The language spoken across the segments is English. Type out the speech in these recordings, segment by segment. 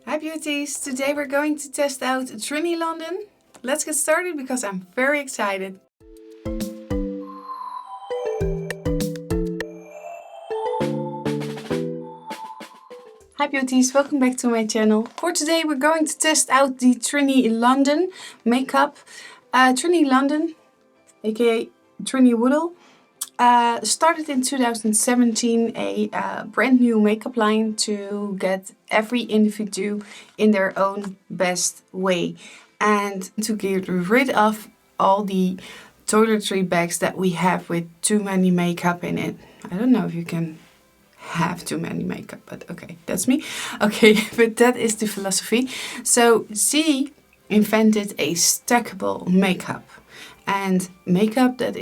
Hi beauties! Today we're going to test out Trinny London. Let's get started because I'm very excited. Hi beauties, welcome back to my channel. For today we're going to test out the Trinny London makeup. Trinny London, aka Trinny Woodle, started in 2017 a brand new makeup line to get every individual in their own best way and to get rid of all the toiletry bags that we have with too many makeup in it. I don't know if you can have too many makeup, but okay, that's me. Okay, but that is the philosophy. So she invented a stackable makeup. And makeup that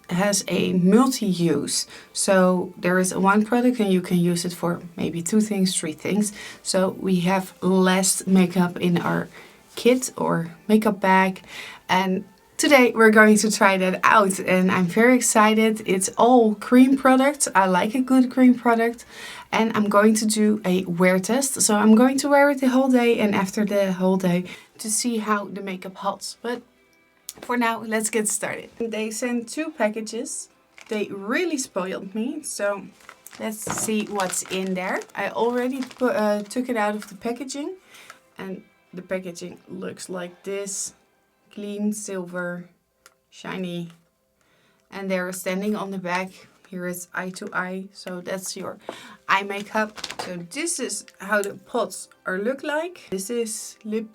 has a multi-use. So there is one product and you can use it for maybe 2 things, 3 things. So we have less makeup in our kit or makeup bag. And today we're going to try that out and I'm very excited. It's all cream products. I like a good cream product. And I'm going to do a wear test. So I'm going to wear it the whole day and after the whole day to see how the makeup holds. But for now, let's get started. They sent 2 packages. They really spoiled me. So let's see what's in there. I already took it out of the packaging. And the packaging looks like this. Clean, silver, shiny. And they're standing on the back. Here is eye to eye. So that's your eye makeup. So this is how the pots look like. This is lip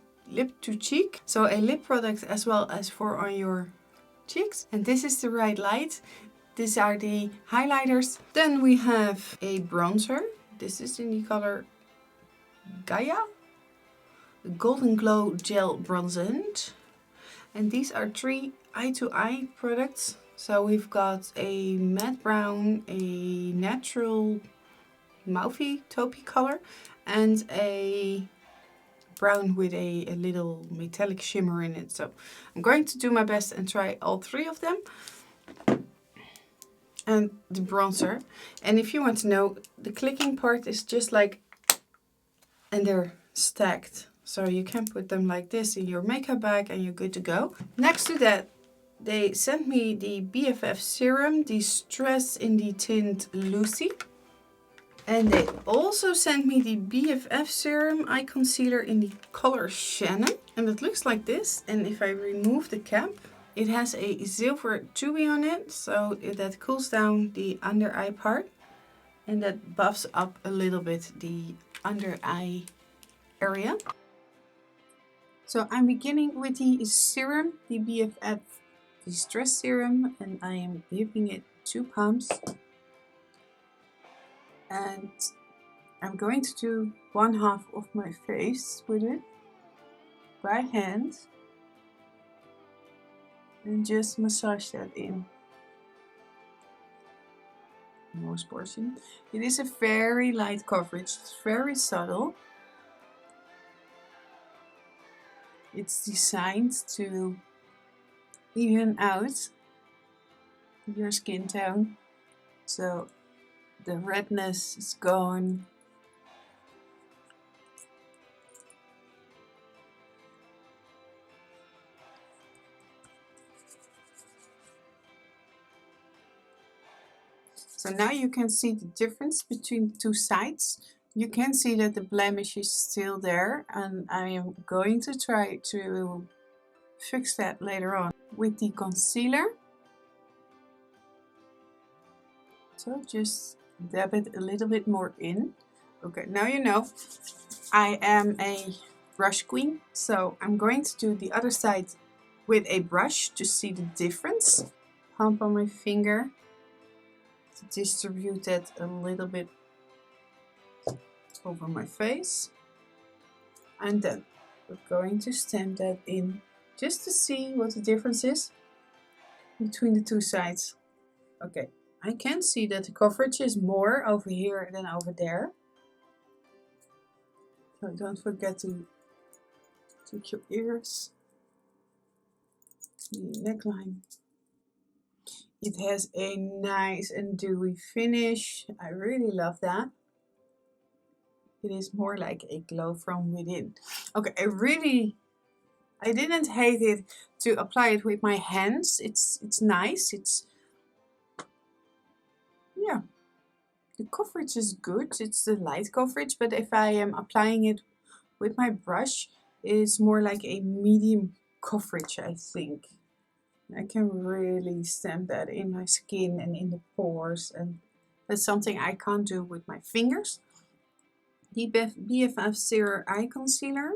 to cheek, so a lip product as well as for on your cheeks. And this is the right light. These are the highlighters. Then we have a bronzer. This is in the color Gaia, the Golden Glow Gel Bronzant. And these are 3 eye to eye products. So we've got a matte brown, a natural mouthy taupey color, and a brown with a little metallic shimmer in it. So I'm going to do my best and try all 3 of them. And the bronzer. And if you want to know, the clicking part is just like, and they're stacked. So you can put them like this in your makeup bag and you're good to go. Next to that, they sent me the BFF Serum, the Stress in the Tint Lucy. And they also sent me the BFF Serum Eye Concealer in the color Shannon. And it looks like this. And if I remove the cap, it has a silver tubey on it. So that cools down the under eye part. And that buffs up a little bit the under eye area. So I'm beginning with the serum, the BFF De-Stress Serum. And I am giving it 2 pumps. And I'm going to do 1/2 of my face with it by hand and just massage that in. Most portion. It is a very light coverage, it's very subtle. It's designed to even out your skin tone, so the redness is gone. So now you can see the difference between the 2 sides. You can see that the blemish is still there, and I am going to try to fix that later on with the concealer. So just dab it a little bit more in. Okay, now you know I am a brush queen, so I'm going to do the other side with a brush to see the difference. Pump on my finger to distribute that a little bit over my face. And then we're going to stamp that in just to see what the difference is between the 2 sides. Okay, I can see that the coverage is more over here than over there. So don't forget to take your ears, the neckline. It has a nice and dewy finish. I really love that. It is more like a glow from within. Okay, I didn't hate it to apply it with my hands. It's nice. It's, yeah, the coverage is good. It's the light coverage, but if I am applying it with my brush, it's more like a medium coverage, I think. I can really stamp that in my skin and in the pores, and that's something I can't do with my fingers. The BFF Serum Eye Concealer.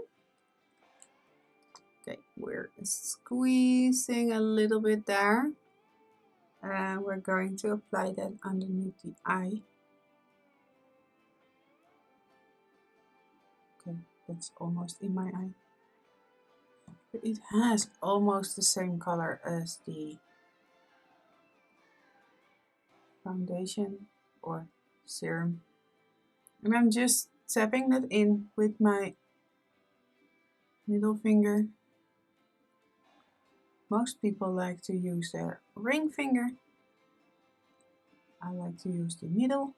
Okay, we're squeezing a little bit there. And we're going to apply that underneath the eye. Okay, that's almost in my eye. But it has almost the same color as the foundation or serum. And I'm just tapping that in with my middle finger. Most people like to use their ring finger. I like to use the middle.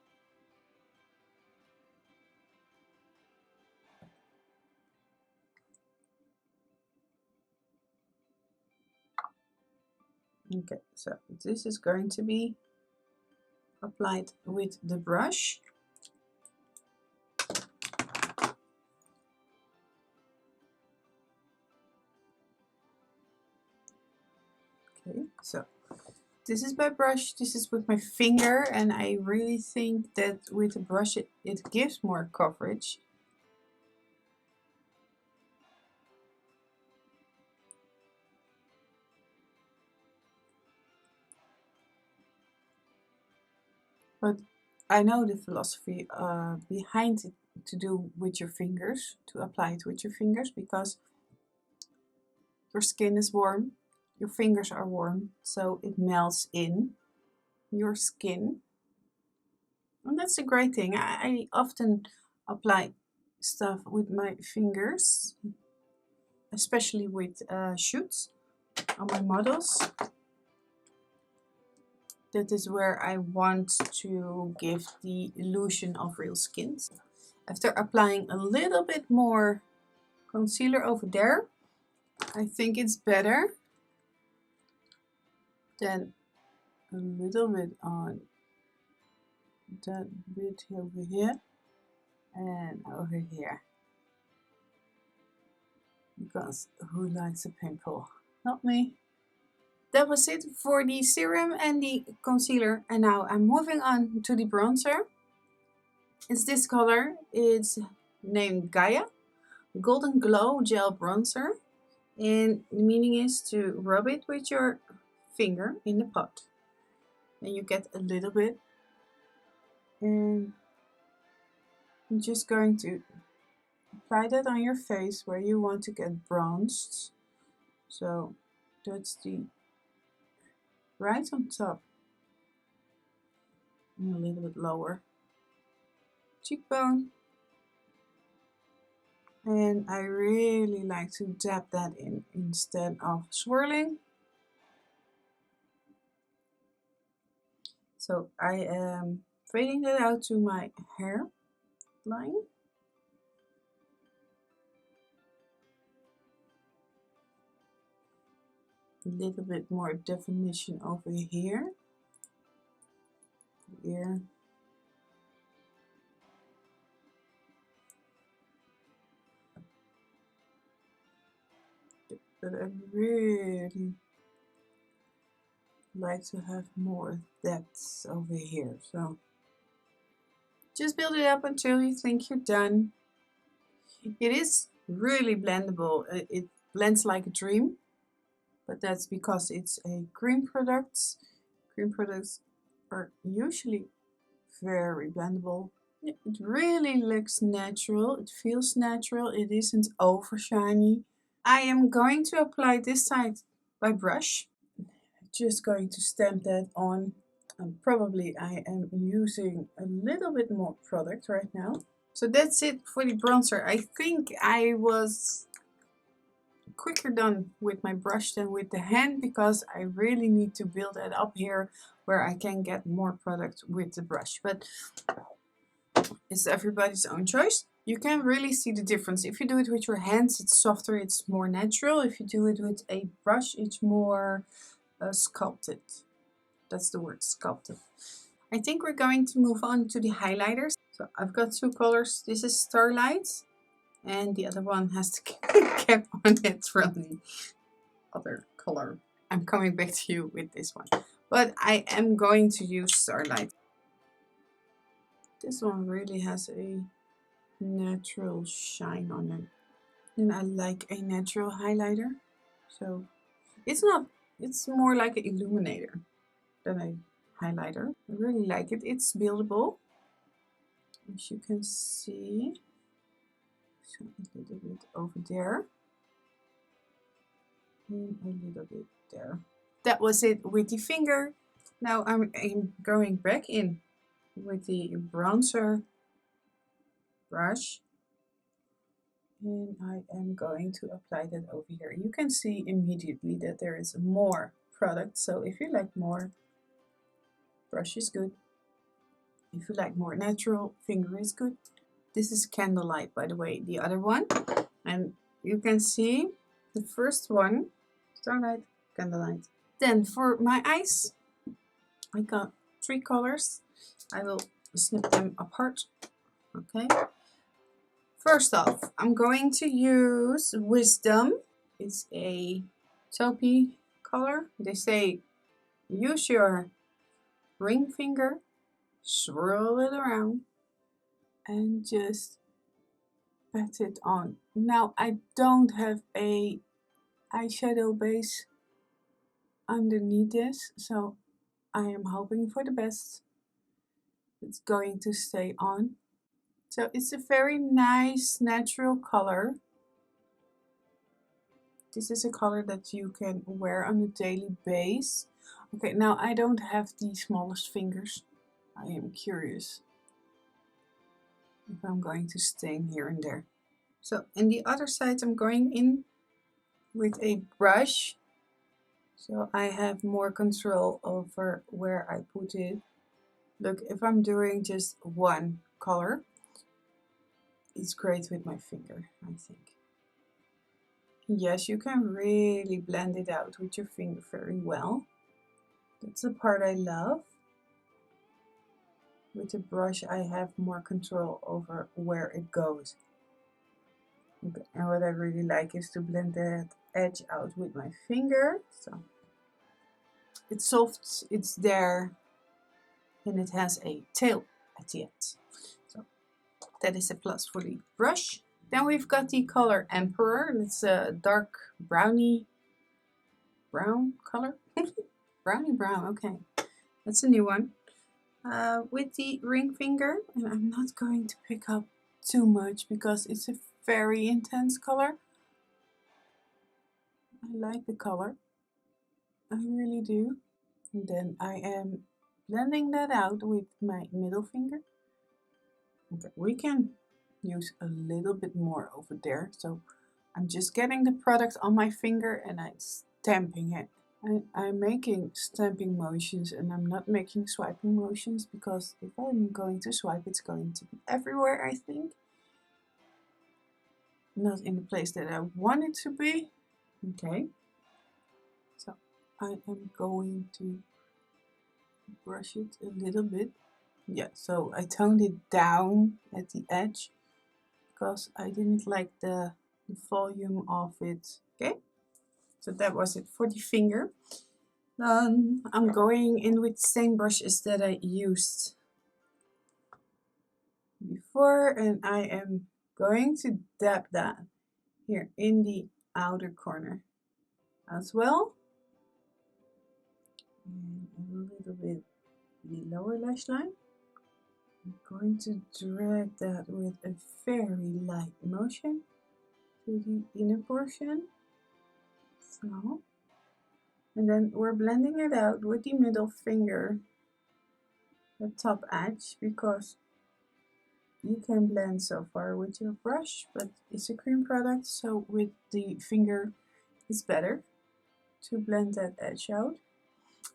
Okay, so this is going to be applied with the brush. Okay, so this is by brush, this is with my finger, and I really think that with the brush it gives more coverage. But I know the philosophy behind it to do with your fingers, to apply it with your fingers, because your skin is warm, your fingers are warm, so it melts in your skin. And that's a great thing. I often apply stuff with my fingers, especially with shoots on my models. That is where I want to give the illusion of real skin. After applying a little bit more concealer over there, I think it's better than a little bit on that bit over here and over here. Because who likes a pimple? Not me. That was it for the serum and the concealer, and now I'm moving on to the bronzer. It's this color. It's named Gaia Golden Glow Gel Bronzer, and the meaning is to rub it with your finger in the pot, and you get a little bit, and I'm just going to apply that on your face where you want to get bronzed. So that's the right on top and a little bit lower cheekbone. And I really like to dab that in instead of swirling. So I am fading that out to my hairline. A little bit more definition over here. Here. But I really like to have more depth over here. So just build it up until you think you're done. It is really blendable. It blends like a dream, but that's because it's a cream product. Cream products are usually very blendable. It really looks natural. It feels natural. It isn't over shiny. I am going to apply this side by brush. Just going to stamp that on. Probably I am using a little bit more product right now. So that's it for the bronzer. I think I was quicker done with my brush than with the hand, because I really need to build it up here where I can get more product with the brush. But it's everybody's own choice. You can really see the difference. If you do it with your hands, it's softer, it's more natural. If you do it with a brush, it's more sculpted. That's the word, sculpted. I think we're going to move on to the highlighters. So I've got two colors. This is Starlight, and the other one has the cap on it from the other color. I'm coming back to you with this one, but I am going to use Starlight. This one really has a natural shine on it, and I like a natural highlighter, so it's more like an illuminator than a highlighter. I really like it. It's buildable, as you can see. So a little bit over there and a little bit there. That was it with the finger. Now I'm going back in with the bronzer brush, and I am going to apply that over here. You can see immediately that there is more product, so if you like more, brush is good. If you like more natural, finger is good. This is Candlelight, by the way, the other one. And you can see the first one, Starlight, Candlelight. Then for my eyes, I got 3 colors. I will snip them apart. Okay. First off, I'm going to use Wisdom. It's a taupey color. They say use your ring finger, swirl it around, and just pat it on. Now I don't have a eyeshadow base underneath this, so I am hoping for the best. It's going to stay on. So it's a very nice natural color. This is a color that you can wear on a daily base. Okay, now I don't have the smallest fingers. I am curious if I'm going to stain here and there. So in the other side I'm going in with a brush, so I have more control over where I put it. Look, if I'm doing just one color, it's great with my finger, I think. Yes, you can really blend it out with your finger very well. That's the part I love. With the brush I have more control over where it goes. Okay. And what I really like is to blend that edge out with my finger. So it's soft, it's there, and it has a tail at the end. So that is a plus for the brush. Then we've got the color Emperor. It's a dark brownie brown color. Brownie brown, okay. That's a new one. With the ring finger, and I'm not going to pick up too much because it's a very intense color. I like the color, I really do. And then I am blending that out with my middle finger. Okay, we can use a little bit more over there, so I'm just getting the product on my finger and I'm stamping it. I'm making stamping motions and I'm not making swiping motions, because if I'm going to swipe, it's going to be everywhere, I think. Not in the place that I want it to be. Okay. So I am going to brush it a little bit. Yeah, so I toned it down at the edge because I didn't like the volume of it. Okay. So that was it for the finger. Then I'm going in with the same brushes that I used before, and I am going to dab that here in the outer corner as well. And a little bit the lower lash line. I'm going to drag that with a very light motion to the inner portion. So. And then we're blending it out with the middle finger, the top edge, because you can blend so far with your brush, but it's a cream product, so with the finger it's better to blend that edge out.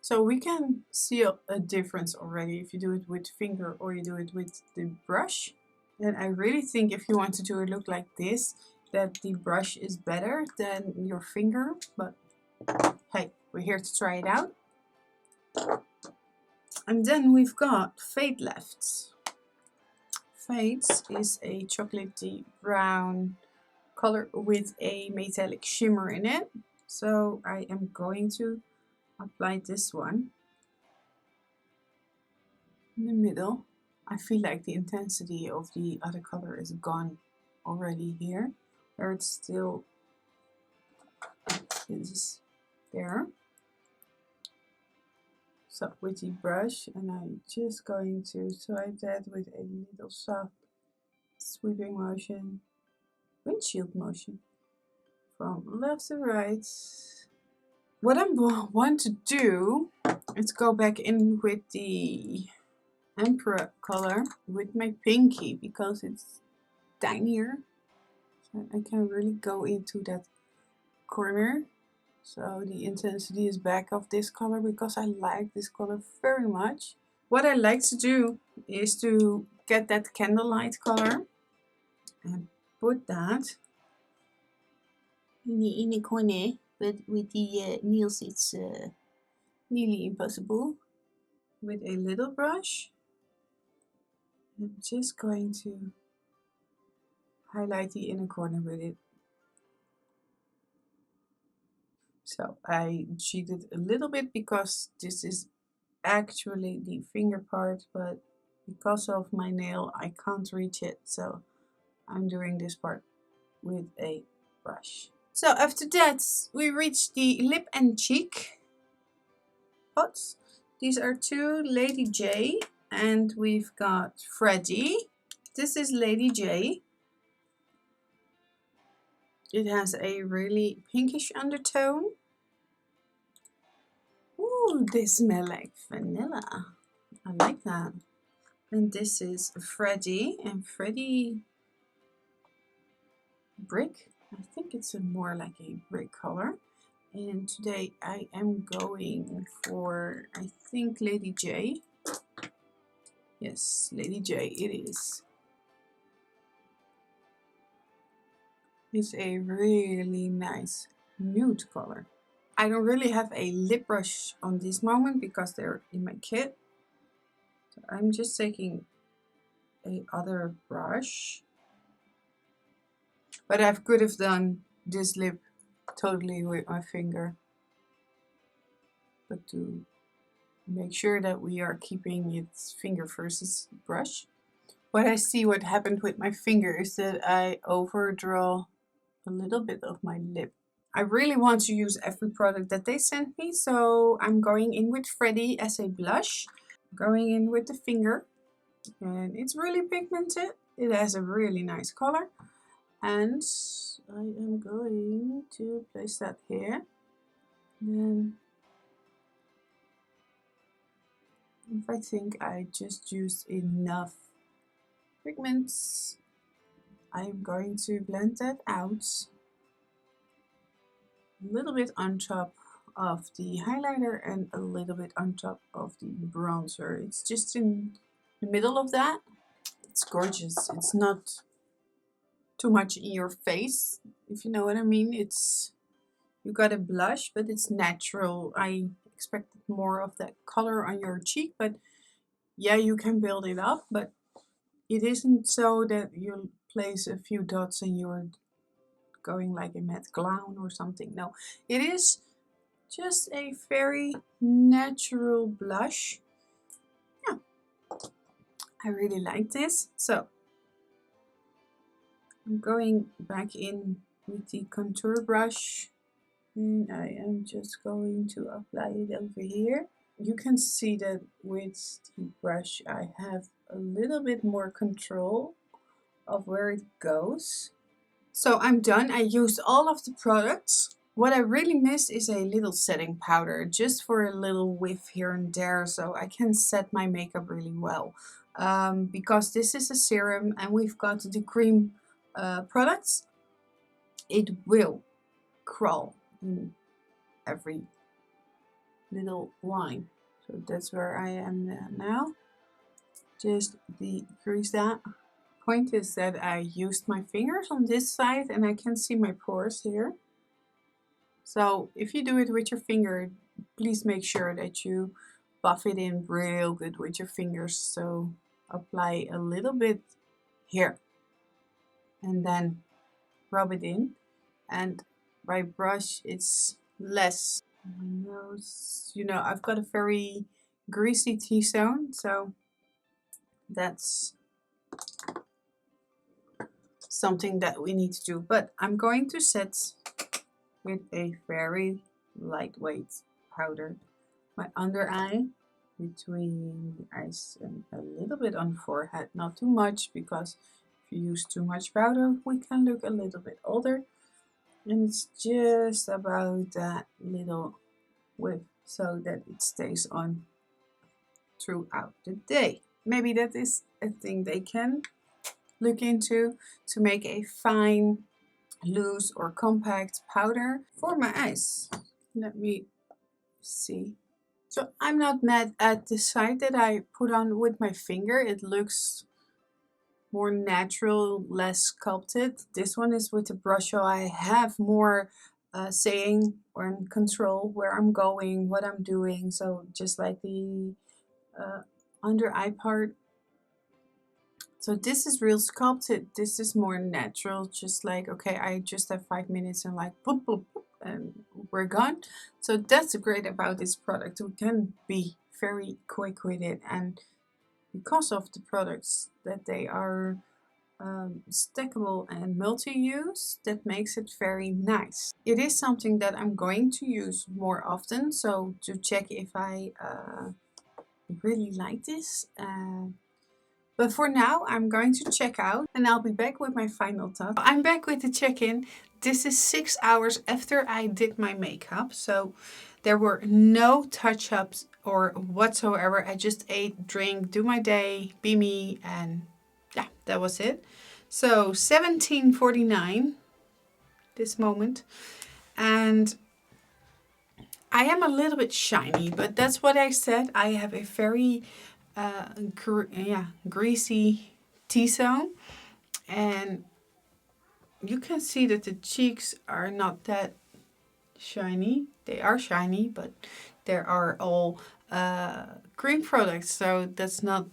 So we can see a difference already if you do it with finger or you do it with the brush. And I really think if you want to do a look like this, that the brush is better than your finger. But hey, we're here to try it out. And then we've got Fade left. Fade is a chocolatey brown color with a metallic shimmer in it. So I am going to apply this one in the middle. I feel like the intensity of the other color is gone already here, where it's still is there. So with the brush, and I'm just going to swipe that with a little soft sweeping motion, windshield motion, from left to right. What I want to do is go back in with the Emperor color with my pinky, because it's tinier. So I can really go into that corner. So the intensity is back of this color, because I like this color very much. What I like to do is to get that Candlelight color and put that in the corner, but with the nails it's nearly impossible. With a little brush, I'm just going to highlight the inner corner with it. So I cheated a little bit because this is actually the finger part, but because of my nail I can't reach it, so I'm doing this part with a brush. So after that we reach the lip and cheek pots. These are two Lady J, and we've got Freddie. This is Lady J. It has a really pinkish undertone. Ooh, they smell like vanilla. I like that. And this is Freddie, and Freddie brick. I think it's more like a brick color. And today I am going for, I think, Lady J. Yes, Lady J it is. It's a really nice nude color. I don't really have a lip brush on this moment because they're in my kit. So I'm just taking a other brush. But I could have done this lip totally with my finger. But to make sure that we are keeping it finger versus brush. What I see what happened with my finger is that I overdraw a little bit of my lip. I really want to use every product that they sent me, so I'm going in with Freddie as a blush. Going in with the finger, and it's really pigmented. It has a really nice color. And I am going to place that here. Then if I think I just used enough pigments, I'm going to blend that out a little bit on top of the highlighter and a little bit on top of the bronzer. It's just in the middle of that. It's gorgeous. It's not too much in your face, if you know what I mean. It's, you got a blush, but it's natural. I expected more of that color on your cheek, but yeah, you can build it up, but it isn't so that you place a few dots and you're going like a mad clown or something. No, it is just a very natural blush. Yeah, I really like this. So I'm going back in with the contour brush, and I am just going to apply it over here. You can see that with the brush I have a little bit more control of where it goes. So I'm done. I used all of the products. What I really miss is a little setting powder, just for a little whiff here and there, so I can set my makeup really well. Because this is a serum and we've got the cream products, it will crawl in every little line. So that's where I am now. Just decrease that point is that I used my fingers on this side and I can see my pores here. So if you do it with your finger, please make sure that you buff it in real good with your fingers. So apply a little bit here and then rub it in. And by brush, it's less. My nose, you know, I've got a very greasy T-zone, so that's something that we need to do. But I'm going to set with a very lightweight powder my under eye, between the eyes and a little bit on the forehead, not too much, because if you use too much powder we can look a little bit older, and it's just about that little width so that it stays on throughout the day. Maybe that is a thing they can look into, to make a fine, loose or compact powder for my eyes. Let me see. So I'm not mad at the side that I put on with my finger. It looks more natural, less sculpted. This one is with the brush, so I have more saying or in control where I'm going, what I'm doing. So just like the under eye part. So this is real sculpted. This is more natural, just like, okay, I just have 5 minutes and like boop, boop, boop, and we're gone. So that's great about this product. We can be very quick with it, and because of the products that they are stackable and multi-use, that makes it very nice. It is something that I'm going to use more often, so to check if I really like this. But for now, I'm going to check out and I'll be back with my final thought. I'm back with the check-in. This is 6 hours after I did my makeup, so there were no touch-ups or whatsoever. I just ate, drink, do my day, be me, and yeah, that was it. So 17:49 this moment, and I am a little bit shiny, but that's what I said. I have a very greasy T-zone, and you can see that the cheeks are not that shiny. They are shiny, but they are all cream products, so that's not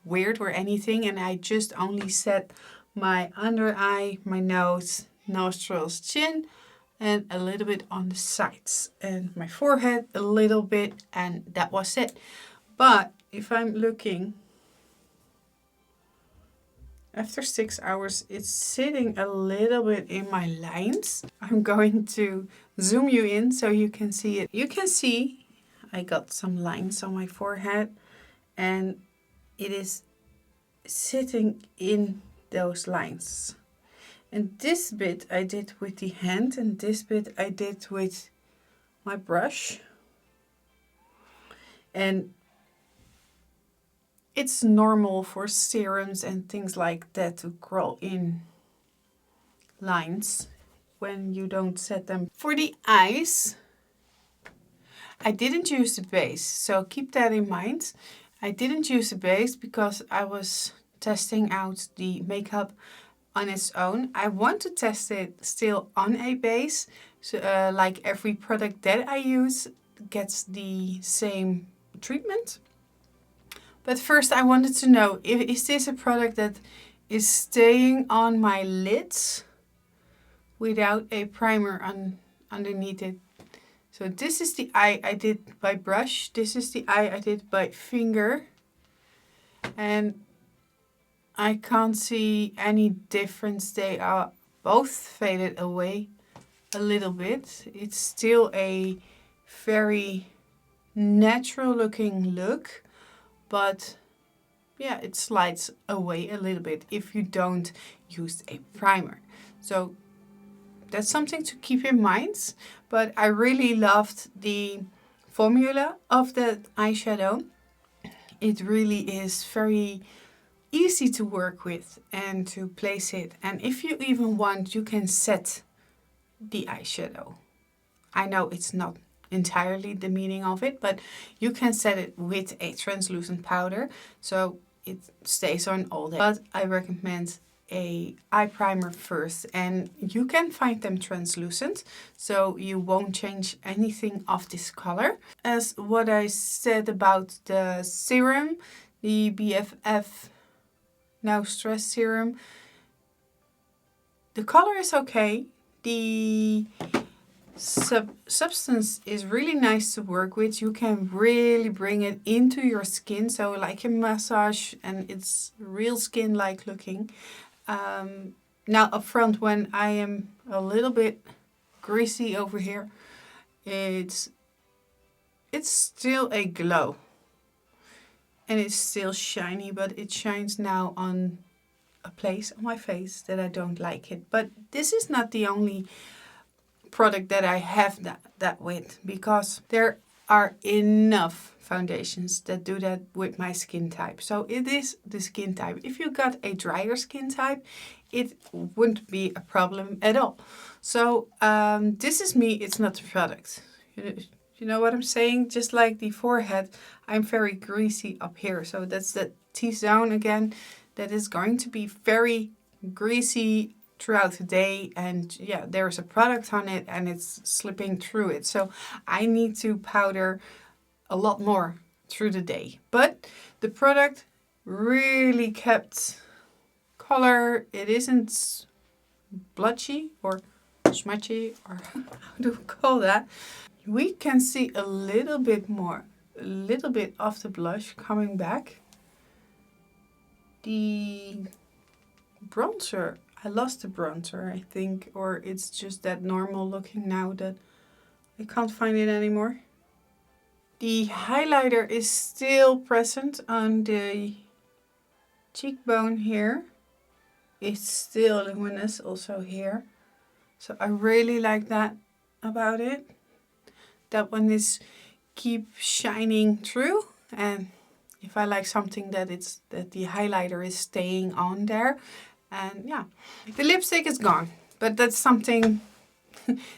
weird or anything. And I just only set my under eye, my nose, nostrils, chin, and a little bit on the sides, and my forehead a little bit, and that was it. But if I'm looking after 6 hours, it's sitting a little bit in my lines. I'm going to zoom you in so you can see it. You can see I got some lines on my forehead, and it is sitting in those lines. And this bit I did with the hand, and this bit I did with my brush. And it's normal for serums and things like that to crawl in lines when you don't set them. For the eyes, I didn't use the base, so keep that in mind. I didn't use the base because I was testing out the makeup on its own. I want to test it still on a base, so like every product that I use gets the same treatment. But first I wanted to know, is this a product that is staying on my lids without a primer underneath it? So this is the eye I did by brush. This is the eye I did by finger. And I can't see any difference. They are both faded away a little bit. It's still a very natural looking look. But yeah, it slides away a little bit if you don't use a primer. So that's something to keep in mind. But I really loved the formula of the eyeshadow. It really is very easy to work with and to place it. And if you even want, you can set the eyeshadow. I know it's not entirely the meaning of it, but you can set it with a translucent powder. So it stays on all day. But I recommend a eye primer first, and you can find them translucent, so you won't change anything of this color. As what I said about the serum, the BFF Stress Serum, the color is okay. The substance is really nice to work with. You can really bring it into your skin, so like a massage, and it's real skin-like looking. Now up front, when I am a little bit greasy over here, it's still a glow. And it's still shiny, but it shines now on a place on my face that I don't like it. But this is not the only product that I have that with, because there are enough foundations that do that with my skin type. So it is the skin type. If you got a drier skin type, it wouldn't be a problem at all. So this is me, it's not the product. You know what I'm saying? Just like the forehead, I'm very greasy up here. So that's the T-zone again. That is going to be very greasy throughout the day. And yeah, there's a product on it and it's slipping through it. So I need to powder a lot more through the day. But the product really kept color. It isn't blotchy or smudgy, or how do we call that? We can see a little bit of the blush coming back. The bronzer, I lost the bronzer, I think, or it's just that normal looking now that I can't find it anymore. The highlighter is still present on the cheekbone here. It's still luminous also here. So I really like that about it. That one is keep shining through, and if I like something that the highlighter is staying on there. And yeah, the lipstick is gone, but that's something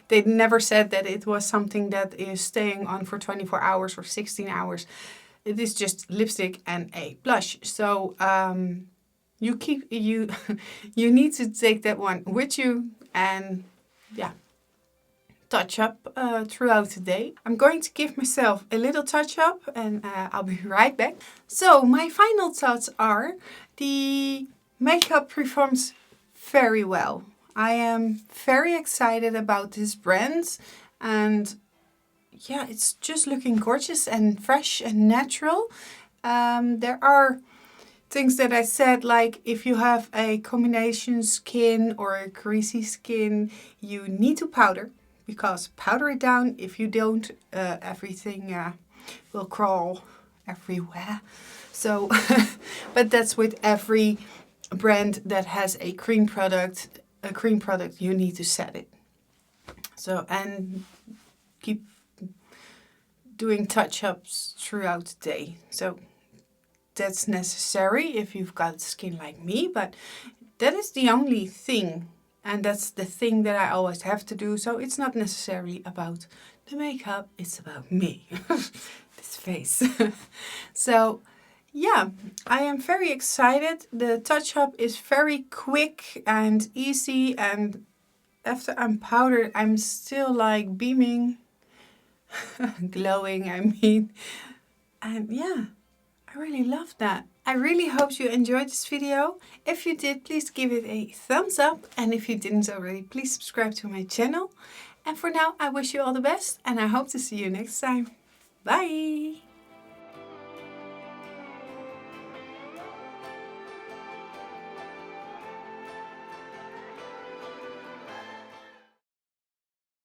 they never said that it was something that is staying on for 24 hours or 16 hours. It is just lipstick and a blush. So you need to take that one with you, and yeah, touch up throughout the day. I'm going to give myself a little touch up, and I'll be right back. So my final thoughts are, the makeup performs very well. I am very excited about this brand, and yeah, it's just looking gorgeous and fresh and natural. There are things that I said, like if you have a combination skin or a greasy skin, you need to powder, because powder it down. If you don't, everything will crawl everywhere. So, but that's with every brand that has a cream product. A cream product, you need to set it. So, and keep doing touch-ups throughout the day. So that's necessary if you've got skin like me, but that is the only thing. And that's the thing that I always have to do. So it's not necessarily about the makeup, it's about me. This face. So yeah, I am very excited. The touch-up is very quick and easy. And after I'm powdered, I'm still like beaming. Glowing, I mean. And yeah, I really love that. I really hope you enjoyed this video. If you did, please give it a thumbs up. And if you didn't already, please subscribe to my channel. And for now, I wish you all the best, and I hope to see you next time. Bye!